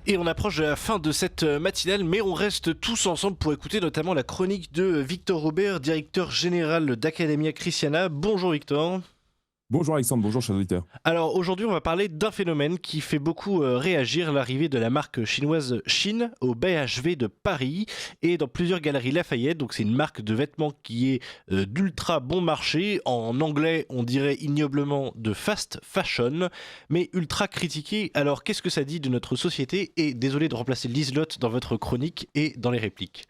Et on approche de la fin de cette matinale, mais on reste tous ensemble pour écouter notamment la chronique de Victor Robert, directeur général d'Academia Christiana. Bonjour Victor. Bonjour Alexandre, bonjour chers auditeurs. Alors aujourd'hui on va parler d'un phénomène qui fait beaucoup réagir, l'arrivée de la marque chinoise Shein au BHV de Paris et dans plusieurs galeries Lafayette. Donc c'est une marque de vêtements qui est d'ultra bon marché, en anglais on dirait ignoblement de fast fashion, mais ultra critiquée. Alors qu'est-ce que ça dit de notre société? Et désolé de remplacer Liselotte dans votre chronique et dans les répliques.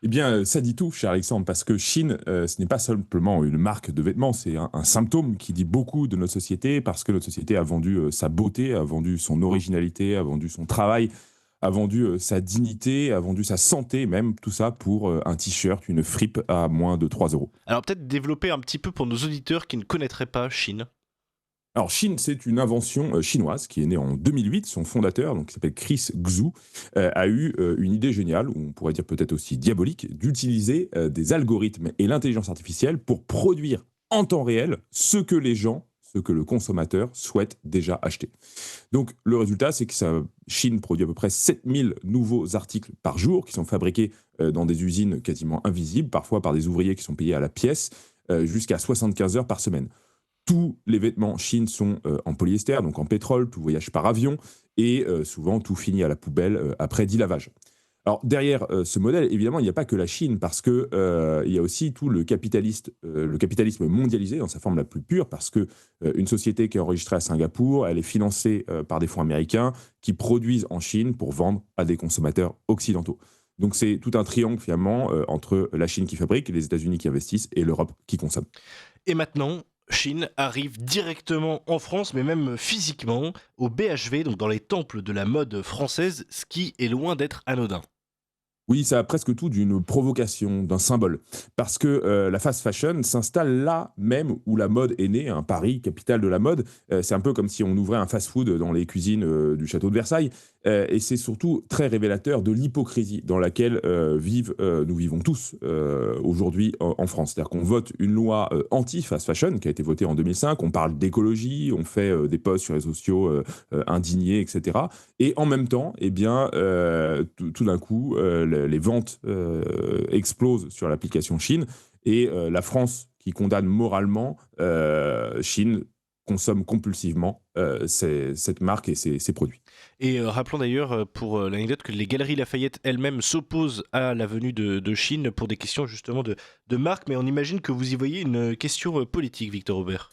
Eh bien, ça dit tout, cher Alexandre, parce que Chine, ce n'est pas simplement une marque de vêtements, c'est un symptôme qui dit beaucoup de notre société, parce que notre société a vendu sa beauté, a vendu son originalité, a vendu son travail, a vendu sa dignité, a vendu sa santé même, tout ça pour un t-shirt, une fripe à moins de 3 euros. Alors peut-être développer un petit peu pour nos auditeurs qui ne connaîtraient pas Shein. Alors, Chine, c'est une invention chinoise qui est née en 2008. Son fondateur, donc, qui s'appelle Chris Xu, a eu une idée géniale, ou on pourrait dire peut-être aussi diabolique, d'utiliser des algorithmes et l'intelligence artificielle pour produire en temps réel ce que les gens, ce que le consommateur souhaite déjà acheter. Donc, le résultat, c'est que Chine produit à peu près 7000 nouveaux articles par jour qui sont fabriqués dans des usines quasiment invisibles, parfois par des ouvriers qui sont payés à la pièce, jusqu'à 75 heures par semaine. Tous les vêtements Chine sont en polyester, donc en pétrole, tout voyage par avion, et souvent tout finit à la poubelle après 10 lavages. Alors derrière ce modèle, évidemment, il n'y a pas que la Chine, parce que il y a aussi tout le capitalisme mondialisé dans sa forme la plus pure, parce que une société qui est enregistrée à Singapour, elle est financée par des fonds américains qui produisent en Chine pour vendre à des consommateurs occidentaux. Donc c'est tout un triangle finalement entre la Chine qui fabrique, les États-Unis qui investissent et l'Europe qui consomme. Et maintenant, Shein arrive directement en France, mais même physiquement, au BHV, donc dans les temples de la mode française, ce qui est loin d'être anodin. Oui, ça a presque tout d'une provocation, d'un symbole. Parce que la fast fashion s'installe là même où la mode est née, hein, Paris, capitale de la mode. C'est un peu comme si on ouvrait un fast-food dans les cuisines du château de Versailles. Et c'est surtout très révélateur de l'hypocrisie dans laquelle nous vivons tous aujourd'hui en France. C'est-à-dire qu'on vote une loi anti-fast fashion qui a été votée en 2005. On parle d'écologie, on fait des posts sur les réseaux sociaux indignés, etc. Et en même temps, eh bien, tout d'un coup, les ventes explosent sur l'application Chine et la France, qui condamne moralement, Chine consomme compulsivement cette marque et ses produits. Et rappelons d'ailleurs, pour l'anecdote, que les Galeries Lafayette elles-mêmes s'opposent à la venue de Chine pour des questions justement de marque, mais on imagine que vous y voyez une question politique, Victor Aubert.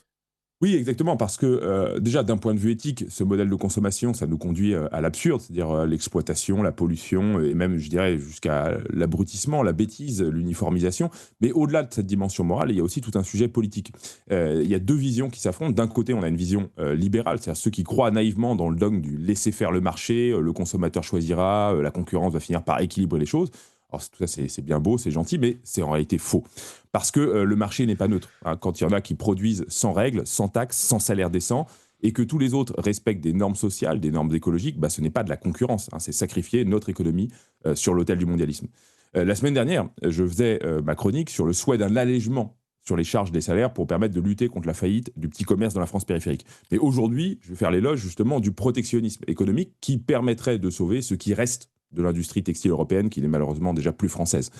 Oui, exactement, parce que déjà d'un point de vue éthique, ce modèle de consommation, ça nous conduit à l'absurde, c'est-à-dire l'exploitation, la pollution, et même, je dirais, jusqu'à l'abrutissement, la bêtise, l'uniformisation. Mais au-delà de cette dimension morale, il y a aussi tout un sujet politique. Il y a deux visions qui s'affrontent. D'un côté, on a une vision libérale, c'est-à-dire ceux qui croient naïvement dans le dogme du laisser faire le marché, le consommateur choisira, la concurrence va finir par équilibrer les choses. Alors tout ça, c'est bien beau, c'est gentil, mais c'est en réalité faux. Parce que le marché n'est pas neutre, hein. Quand il y en a qui produisent sans règles, sans taxes, sans salaire décent, et que tous les autres respectent des normes sociales, des normes écologiques, bah, ce n'est pas de la concurrence, hein, c'est sacrifier notre économie sur l'autel du mondialisme. La semaine dernière, je faisais ma chronique sur le souhait d'un allègement sur les charges des salaires pour permettre de lutter contre la faillite du petit commerce dans la France périphérique. Mais aujourd'hui, je vais faire l'éloge justement du protectionnisme économique qui permettrait de sauver ce qui reste de l'industrie textile européenne, qui n'est malheureusement déjà plus française.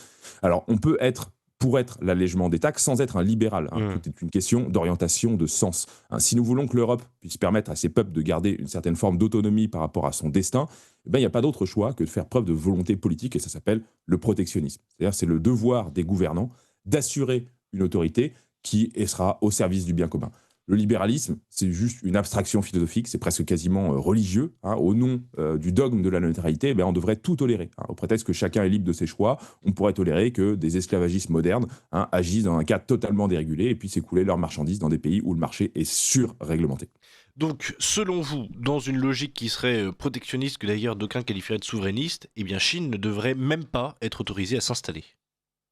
Alors, on peut être pour être l'allègement des taxes sans être un libéral, hein. Tout est une question d'orientation, de sens, hein. Si nous voulons que l'Europe puisse permettre à ses peuples de garder une certaine forme d'autonomie par rapport à son destin, eh ben, il n'y a pas d'autre choix que de faire preuve de volonté politique, et ça s'appelle le protectionnisme. C'est-à-dire c'est le devoir des gouvernants d'assurer une autorité qui sera au service du bien commun. Le libéralisme, c'est juste une abstraction philosophique, c'est presque quasiment religieux, hein. Au nom du dogme de la neutralité, eh ben, on devrait tout tolérer, hein. Au prétexte que chacun est libre de ses choix, on pourrait tolérer que des esclavagistes modernes, hein, agissent dans un cadre totalement dérégulé et puissent écouler leurs marchandises dans des pays où le marché est surréglementé. Donc, selon vous, dans une logique qui serait protectionniste, que d'ailleurs d'aucuns qualifieraient de souverainiste, eh bien Chine ne devrait même pas être autorisée à s'installer.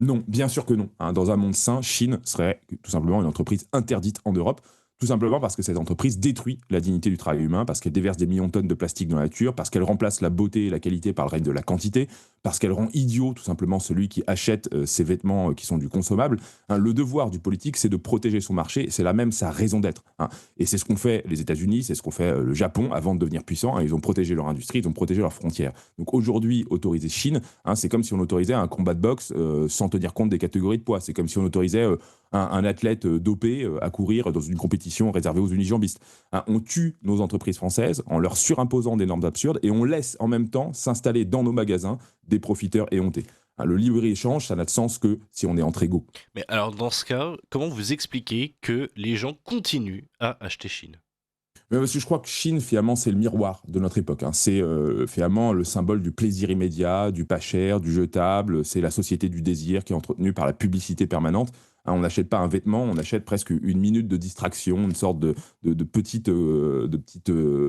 Non, bien sûr que non, hein. Dans un monde sain, Chine serait tout simplement une entreprise interdite en Europe. Tout simplement parce que cette entreprise détruit la dignité du travail humain, parce qu'elle déverse des millions de tonnes de plastique dans la nature, parce qu'elle remplace la beauté et la qualité par le règne de la quantité, parce qu'elle rend idiot tout simplement celui qui achète ces vêtements qui sont du consommable. Hein, le devoir du politique, c'est de protéger son marché, c'est là même sa raison d'être. Hein. Et c'est ce qu'ont fait les États-Unis, c'est ce qu'ont fait le Japon avant de devenir puissant. Hein, ils ont protégé leur industrie, ils ont protégé leurs frontières. Donc aujourd'hui, autoriser Chine, hein, c'est comme si on autorisait un combat de boxe sans tenir compte des catégories de poids. C'est comme si on autorisait un athlète dopé à courir dans une compétition réservée aux unijambistes. Hein, on tue nos entreprises françaises en leur surimposant des normes absurdes et on laisse en même temps s'installer dans nos magasins des profiteurs éhontés. Hein, le libre-échange, ça n'a de sens que si on est entre égaux. Mais alors, dans ce cas, comment vous expliquez que les gens continuent à acheter Chine? Mais parce que je crois que Chine, finalement, c'est le miroir de notre époque. Hein. C'est finalement le symbole du plaisir immédiat, du pas cher, du jetable. C'est la société du désir qui est entretenue par la publicité permanente. Hein, on n'achète pas un vêtement, on achète presque une minute de distraction, une sorte de petite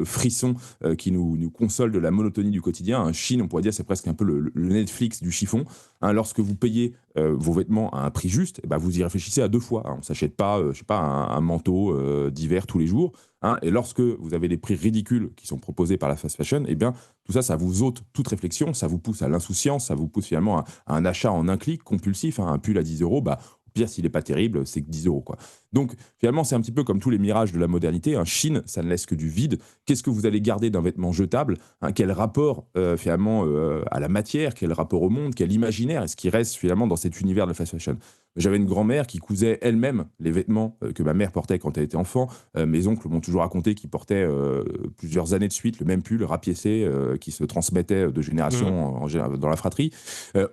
frisson qui nous console de la monotonie du quotidien. Hein, Chine, on pourrait dire, c'est presque un peu le Netflix du chiffon. Hein, lorsque vous payez vos vêtements à un prix juste, eh ben, vous y réfléchissez à deux fois. Hein. On ne s'achète pas, je sais pas, un manteau d'hiver tous les jours. Hein, et lorsque vous avez des prix ridicules qui sont proposés par la fast fashion, eh bien, tout ça, ça vous ôte toute réflexion, ça vous pousse à l'insouciance, ça vous pousse finalement à un achat en un clic compulsif. Hein, un pull à 10 euros, bah, au pire, s'il n'est pas terrible, c'est que 10 euros. Quoi. Donc, finalement, c'est un petit peu comme tous les mirages de la modernité. Hein. Chine, ça ne laisse que du vide. Qu'est-ce que vous allez garder d'un vêtement jetable? Hein, quel rapport, finalement, à la matière? Quel rapport au monde? Quel imaginaire est-ce qui reste, finalement, dans cet univers de la fast fashion? J'avais une grand-mère qui cousait elle-même les vêtements que ma mère portait quand elle était enfant. Mes oncles m'ont toujours raconté qu'ils portaient plusieurs années de suite le même pull rapiécé qui se transmettait de génération dans la fratrie.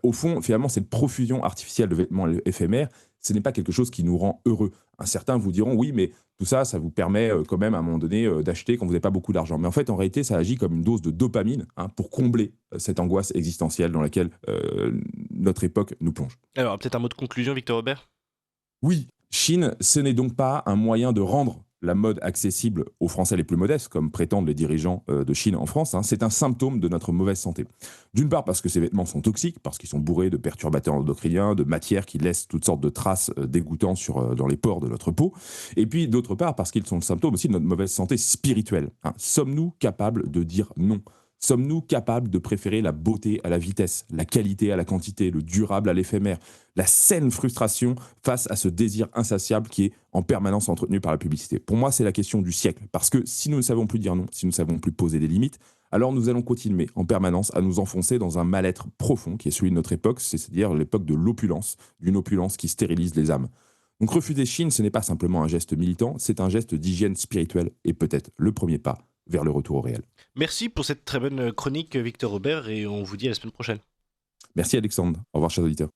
Au fond, finalement, cette profusion artificielle de vêtements éphémères, ce n'est pas quelque chose qui nous rend heureux. Certains vous diront oui, mais tout ça, ça vous permet quand même à un moment donné d'acheter quand vous n'avez pas beaucoup d'argent. Mais en fait, en réalité, ça agit comme une dose de dopamine pour combler cette angoisse existentielle dans laquelle notre époque nous plonge. Alors, peut-être un mot de conclusion, Victor Robert? Oui, Chine, ce n'est donc pas un moyen de rendre la mode accessible aux Français les plus modestes, comme prétendent les dirigeants de Chine en France. Hein. C'est un symptôme de notre mauvaise santé. D'une part parce que ces vêtements sont toxiques, parce qu'ils sont bourrés de perturbateurs endocriniens, de matières qui laissent toutes sortes de traces dégoûtantes dans les pores de notre peau. Et puis d'autre part parce qu'ils sont le symptôme aussi de notre mauvaise santé spirituelle. Hein. Sommes-nous capables de dire non? Sommes-nous capables de préférer la beauté à la vitesse, la qualité à la quantité, le durable à l'éphémère, la saine frustration face à ce désir insatiable qui est en permanence entretenu par la publicité? Pour moi, c'est la question du siècle. Parce que si nous ne savons plus dire non, si nous ne savons plus poser des limites, alors nous allons continuer en permanence à nous enfoncer dans un mal-être profond qui est celui de notre époque, c'est-à-dire l'époque de l'opulence, d'une opulence qui stérilise les âmes. Donc refuser Chine, ce n'est pas simplement un geste militant, c'est un geste d'hygiène spirituelle et peut-être le premier pas vers le retour au réel. Merci pour cette très bonne chronique, Victor Robert, et on vous dit à la semaine prochaine. Merci Alexandre. Au revoir chers auditeurs.